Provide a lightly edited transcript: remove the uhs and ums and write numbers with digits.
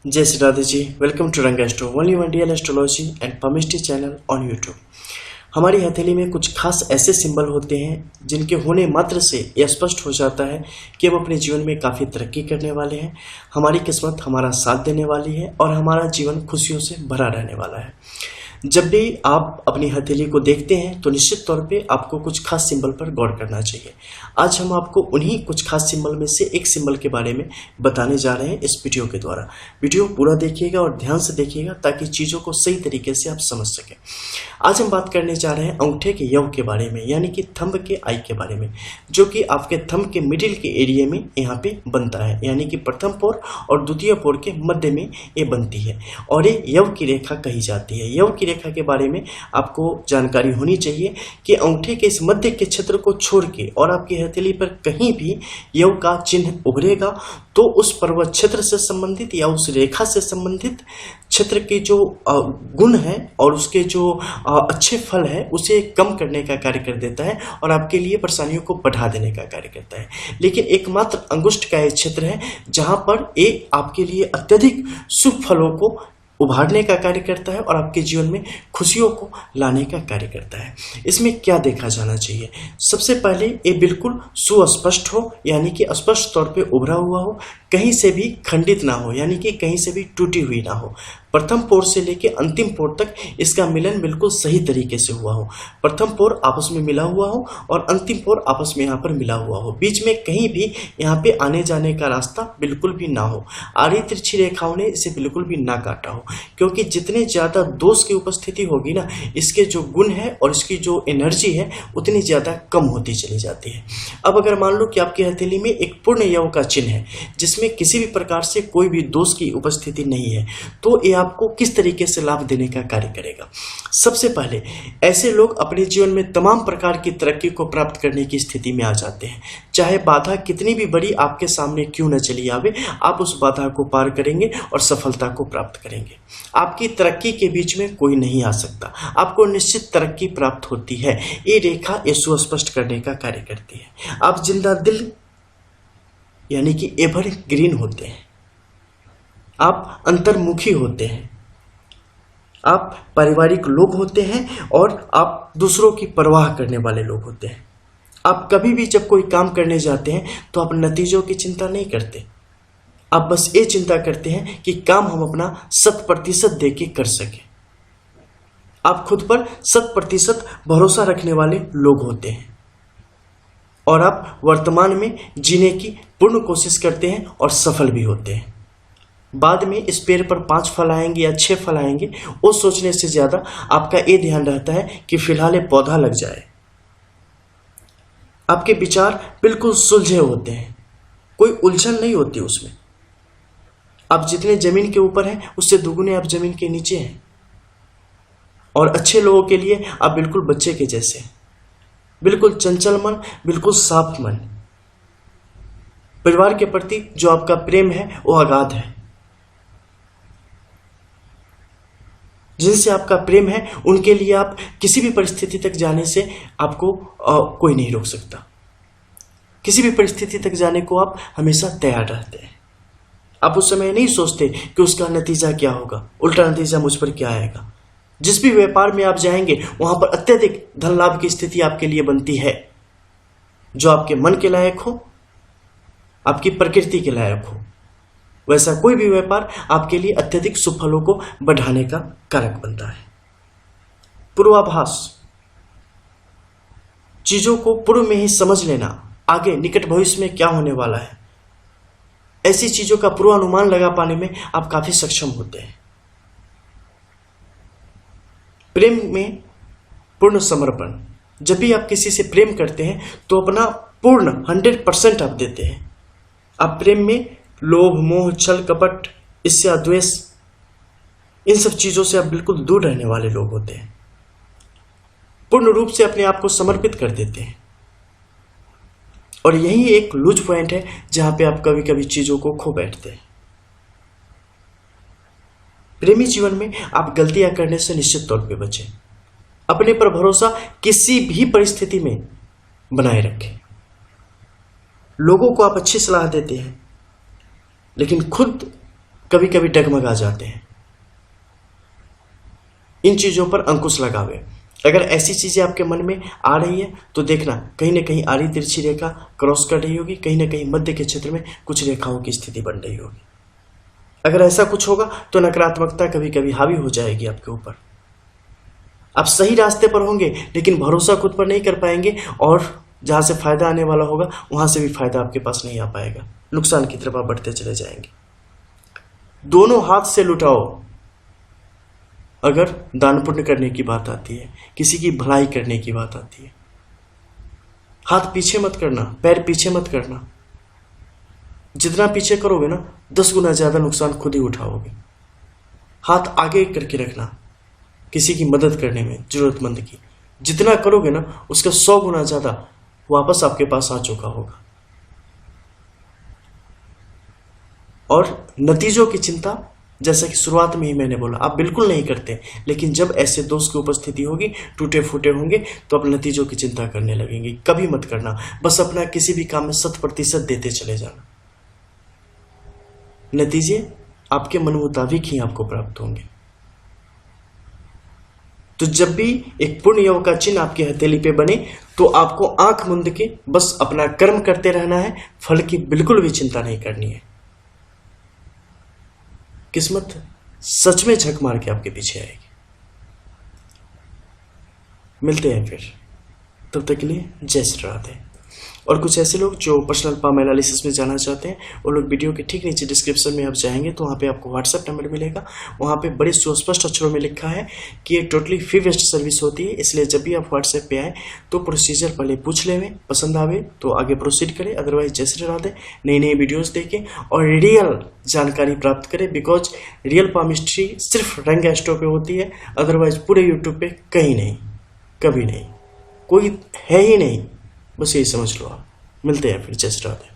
जय Shri Radhe ji. Welcome to Rang Astro, only one real astrology and palmistry channel on YouTube. हमारी हथेली में कुछ खास ऐसे सिंबल होते हैं जिनके होने मात्र से यह स्पष्ट हो जाता है कि हम अपने जीवन में काफ़ी तरक्की करने वाले हैं, हमारी किस्मत हमारा साथ देने वाली है और हमारा जीवन खुशियों से भरा रहने वाला है। जब भी आप अपनी हथेली को देखते हैं तो निश्चित तौर पे आपको कुछ खास सिंबल पर गौर करना चाहिए। आज हम आपको उन्हीं कुछ खास सिंबल में से एक सिंबल के बारे में बताने जा रहे हैं इस वीडियो के द्वारा। वीडियो पूरा देखिएगा और ध्यान से देखिएगा ताकि चीज़ों को सही तरीके से आप समझ सकें। आज हम बात करने जा रहे हैं अंगूठे के यव के बारे में, यानी कि थंब के आई के बारे में, जो कि आपके थंब के मिडिल के एरिया में यहाँ पे बनता है, यानी कि प्रथम पोर और द्वितीय पोर के मध्य में ये बनती है और ये यव की रेखा कही जाती है। यव की रेखा के बारे में आपको जानकारी होनी चाहिए कि अंगूठे के इस मध्य के क्षेत्र को छोड़ के और आपकी हथेली पर कहीं भी यव का चिन्ह उभरेगा तो उस पर्वत क्षेत्र से संबंधित या उस रेखा से संबंधित क्षेत्र के जो गुण है और उसके जो अच्छे फल है उसे कम करने का कार्य कर देता है और आपके लिए परेशानियों को बढ़ा देने का कार्य करता है। लेकिन एकमात्र अंगुष्ठ का एक क्षेत्र है जहां पर ये आपके लिए अत्यधिक शुभ फलों को उभारने का कार्य करता है और आपके जीवन में खुशियों को लाने का कार्य करता है। इसमें क्या देखा जाना चाहिए? सबसे पहले ये बिल्कुल सुस्पष्ट हो, यानी कि स्पष्ट तौर पे उभरा हुआ हो, कहीं से भी खंडित ना हो, यानी कि कहीं से भी टूटी हुई ना हो। प्रथम पोर से लेके अंतिम पोर तक इसका मिलन बिल्कुल सही तरीके से हुआ हो। प्रथम पोर आपस में मिला हुआ हो और अंतिम पोर आपस में यहाँ पर मिला हुआ हो। बीच में कहीं भी यहाँ पे आने जाने का रास्ता बिल्कुल भी ना हो। आड़ी तिरछी रेखाओं ने इसे बिल्कुल भी ना काटा हो, क्योंकि जितने ज़्यादा दोष की उपस्थिति होगी ना, इसके जो गुण है और इसकी जो एनर्जी है उतनी ज़्यादा कम होती चली जाती है। अब अगर मान लो कि आपकी हथेली में एक पूर्ण यव का चिन्ह है जिसमें किसी भी प्रकार से कोई भी दोष की उपस्थिति नहीं है, तो ये आपको किस तरीके से लाभ देने का कार्य करेगा? सबसे पहले ऐसे लोग अपने जीवन में तमाम प्रकार की तरक्की को प्राप्त करने की स्थिति में आ जाते हैं। चाहे बाधा कितनी भी बड़ी आपके सामने क्यों न चली आवे, आप उस बाधा को पार करेंगे और सफलता को प्राप्त करेंगे। आपकी तरक्की के बीच में कोई नहीं आ सकता, आपको निश्चित तरक्की प्राप्त होती है। ये रेखा ये सुस्पष्ट करने का कार्य करती है। आप जिंदा दिल यानी कि एवर ग्रीन होते हैं, आप अंतर्मुखी होते हैं, आप पारिवारिक लोग होते हैं और आप दूसरों की परवाह करने वाले लोग होते हैं। आप कभी भी जब कोई काम करने जाते हैं तो आप नतीजों की चिंता नहीं करते, आप बस ये चिंता करते हैं कि काम हम अपना 100% दे के कर सकें। आप खुद पर 100% भरोसा रखने वाले लोग होते हैं और आप वर्तमान में जीने की पूर्ण कोशिश करते हैं और सफल भी होते हैं। बाद में इस पेड़ पर 5 फल आएंगे या 6 फल आएंगे, वो सोचने से ज्यादा आपका ये ध्यान रहता है कि फिलहाल ये पौधा लग जाए। आपके विचार बिल्कुल सुलझे होते हैं, कोई उलझन नहीं होती उसमें। आप जितने जमीन के ऊपर हैं उससे दुगुने आप जमीन के नीचे हैं और अच्छे लोगों के लिए आप बिल्कुल बच्चे के जैसे हैं, बिल्कुल चंचल मन, बिल्कुल साफ मन। परिवार के प्रति जो आपका प्रेम है वो अगाध है। जिनसे आपका प्रेम है उनके लिए आप किसी भी परिस्थिति तक जाने से आपको कोई नहीं रोक सकता। किसी भी परिस्थिति तक जाने को आप हमेशा तैयार रहते हैं। आप उस समय नहीं सोचते कि उसका नतीजा क्या होगा, उल्टा नतीजा मुझ पर क्या आएगा। जिस भी व्यापार में आप जाएंगे वहां पर अत्यधिक धन लाभ की स्थिति आपके लिए बनती है, जो आपके मन के लायक हो, आपकी प्रकृति के लायक हो। वैसा कोई भी व्यापार आपके लिए अत्यधिक शुभ फलों को बढ़ाने का कारक बनता है। पूर्वाभास, चीजों को पूर्व में ही समझ लेना, आगे निकट भविष्य में क्या होने वाला है, ऐसी चीजों का पूर्वानुमान लगा पाने में आप काफी सक्षम होते हैं। प्रेम में पूर्ण समर्पण, जब भी आप किसी से प्रेम करते हैं तो अपना पूर्ण 100% आप देते हैं। आप प्रेम में लोभ, मोह, छल, कपट, ईर्ष्या, द्वेष, इन सब चीजों से आप बिल्कुल दूर रहने वाले लोग होते हैं। पूर्ण रूप से अपने आप को समर्पित कर देते हैं और यही एक लूज पॉइंट है जहां पे आप कभी कभी चीजों को खो बैठते हैं। प्रेमी जीवन में आप गलतियां करने से निश्चित तौर पे बचें। अपने पर भरोसा किसी भी परिस्थिति में बनाए रखें। लोगों को आप अच्छी सलाह देते हैं लेकिन खुद कभी कभी डगमगा जाते हैं। इन चीज़ों पर अंकुश लगावे। अगर ऐसी चीज़ें आपके मन में आ रही है तो देखना कहीं ना कहीं आड़ी तिरछी रेखा क्रॉस कर रही होगी, कहीं ना कहीं मध्य के क्षेत्र में कुछ रेखाओं की स्थिति बन रही होगी। अगर ऐसा कुछ होगा तो नकारात्मकता कभी कभी हावी हो जाएगी आपके ऊपर। आप सही रास्ते पर होंगे लेकिन भरोसा खुद पर नहीं कर पाएंगे और जहां से फायदा आने वाला होगा वहां से भी फायदा आपके पास नहीं आ पाएगा। नुकसान की तरफ आप बढ़ते चले जाएंगे। दोनों हाथ से लुटाओ। अगर दान पुण्य करने की बात आती है, किसी की भलाई करने की बात आती है, हाथ पीछे मत करना, पैर पीछे मत करना। जितना पीछे करोगे ना 10 गुना ज्यादा नुकसान खुद ही उठाओगे। हाथ आगे करके रखना किसी की मदद करने में, जरूरतमंद की। जितना करोगे ना उसका 100 गुना ज्यादा वापस आपके पास आ चुका होगा। और नतीजों की चिंता, जैसा कि शुरुआत में ही मैंने बोला, आप बिल्कुल नहीं करते, लेकिन जब ऐसे दोस्त की उपस्थिति होगी, टूटे फूटे होंगे, तो आप नतीजों की चिंता करने लगेंगे। कभी मत करना। बस अपना किसी भी काम में 100% देते चले जाना। नतीजे आपके मन मुताबिक ही आपको प्राप्त होंगे। तो जब भी एक पुण्य योग का चिन्ह आपकी हथेली पे बने तो आपको आंख मूंद के बस अपना कर्म करते रहना है। फल की बिल्कुल भी चिंता नहीं करनी है। किस्मत सच में झक मार के आपके पीछे आएगी। मिलते हैं फिर, तब तक के लिए जय श्री राधे। और कुछ ऐसे लोग जो पर्सनल पाम एनालिसिस में जाना चाहते हैं, वो लोग वीडियो के ठीक नीचे डिस्क्रिप्शन में आप जाएंगे तो वहाँ पे आपको व्हाट्सएप नंबर मिलेगा। वहाँ पे बड़े सुस्पष्ट अक्षरों में लिखा है कि ये टोटली फ्री बेस्ड सर्विस होती है। इसलिए जब भी आप व्हाट्सएप पे आए तो प्रोसीजर पहले पूछ लें, पसंद आवे तो आगे प्रोसीड करें, अदरवाइज जय श्री राधे। नई नई वीडियोज़ देखें और रियल जानकारी प्राप्त करें, बिकॉज रियल पामिस्ट्री सिर्फ रंग एस्ट्रो पे होती है, अदरवाइज पूरे यूट्यूब पे कहीं नहीं, कभी नहीं, कोई है ही नहीं। बस यही समझ लो आप। मिलते हैं फिर, जय श्री राधे।